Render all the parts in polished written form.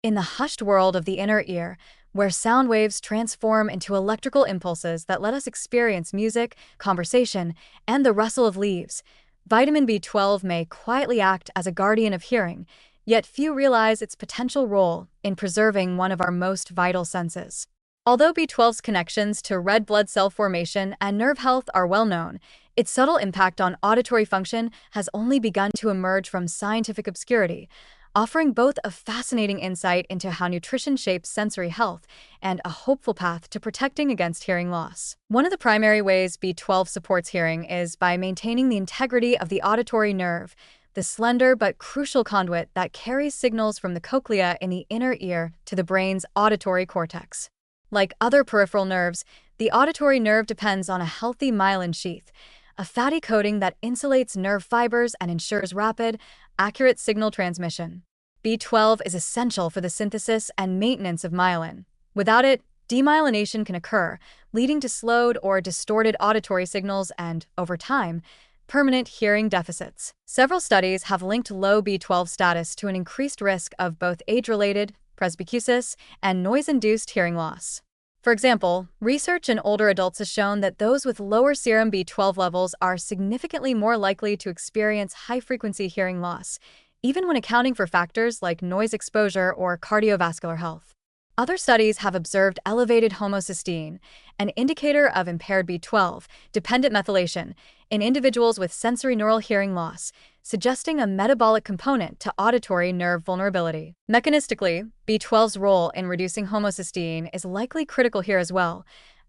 In the hushed world of the inner ear, where sound waves transform into electrical impulses that let us experience music, conversation, and the rustle of leaves, vitamin B12 may quietly act as a guardian of hearing, yet few realize its potential role in preserving one of our most vital senses. Although B12's connections to red blood cell formation and nerve health are well known, its subtle impact on auditory function has only begun to emerge from scientific obscurity, offering both a fascinating insight into how nutrition shapes sensory health and a hopeful path to protecting against hearing loss. One of the primary ways B12 supports hearing is by maintaining the integrity of the auditory nerve, the slender but crucial conduit that carries signals from the cochlea in the inner ear to the brain's auditory cortex. Like other peripheral nerves, the auditory nerve depends on a healthy myelin sheath, a fatty coating that insulates nerve fibers and ensures rapid, accurate signal transmission. B12 is essential for the synthesis and maintenance of myelin. Without it, demyelination can occur, leading to slowed or distorted auditory signals and, over time, permanent hearing deficits. Several studies have linked low B12 status to an increased risk of both age-related presbycusis and noise-induced hearing loss. For example, research in older adults has shown that those with lower serum B12 levels are significantly more likely to experience high-frequency hearing loss, even when accounting for factors like noise exposure or cardiovascular health. Other studies have observed elevated homocysteine, an indicator of impaired B12-dependent methylation, in individuals with sensorineural hearing loss, suggesting a metabolic component to auditory nerve vulnerability. Mechanistically, B12's role in reducing homocysteine is likely critical here as well.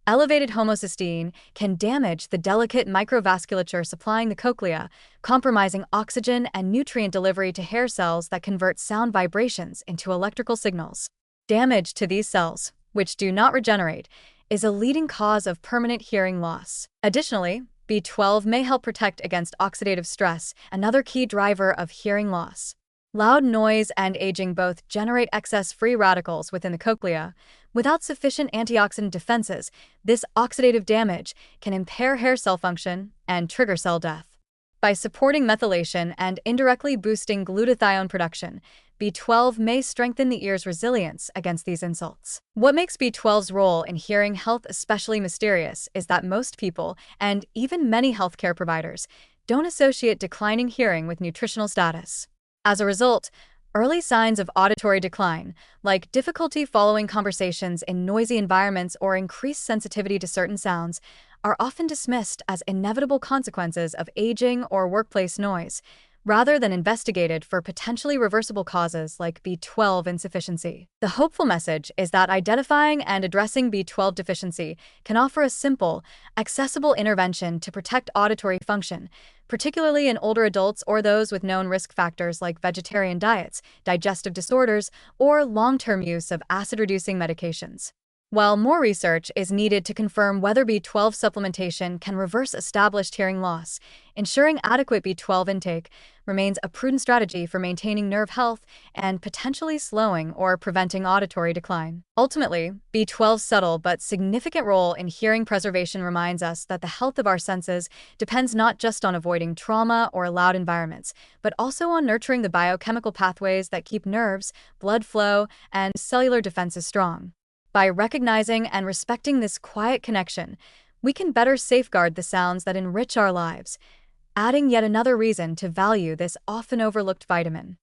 Elevated homocysteine can damage the delicate microvasculature supplying the cochlea, compromising oxygen and nutrient delivery to hair cells that convert sound vibrations into electrical signals. Damage to these cells, which do not regenerate, is a leading cause of permanent hearing loss. Additionally, B12 may help protect against oxidative stress, another key driver of hearing loss. Loud noise and aging both generate excess free radicals within the cochlea. Without sufficient antioxidant defenses, this oxidative damage can impair hair cell function and trigger cell death. By supporting methylation and indirectly boosting glutathione production, B12 may strengthen the ear's resilience against these insults. What makes B12's role in hearing health especially mysterious is that most people, and even many healthcare providers, don't associate declining hearing with nutritional status. As a result, early signs of auditory decline, like difficulty following conversations in noisy environments or increased sensitivity to certain sounds, are often dismissed as inevitable consequences of aging or workplace noise, rather than investigated for potentially reversible causes like B12 insufficiency. The hopeful message is that identifying and addressing B12 deficiency can offer a simple, accessible intervention to protect auditory function, particularly in older adults or those with known risk factors like vegetarian diets, digestive disorders, or long-term use of acid-reducing medications. While more research is needed to confirm whether B12 supplementation can reverse established hearing loss, ensuring adequate B12 intake remains a prudent strategy for maintaining nerve health and potentially slowing or preventing auditory decline. Ultimately, B12's subtle but significant role in hearing preservation reminds us that the health of our senses depends not just on avoiding trauma or loud environments, but also on nurturing the biochemical pathways that keep nerves, blood flow, and cellular defenses strong. By recognizing and respecting this quiet connection, we can better safeguard the sounds that enrich our lives, adding yet another reason to value this often overlooked vitamin.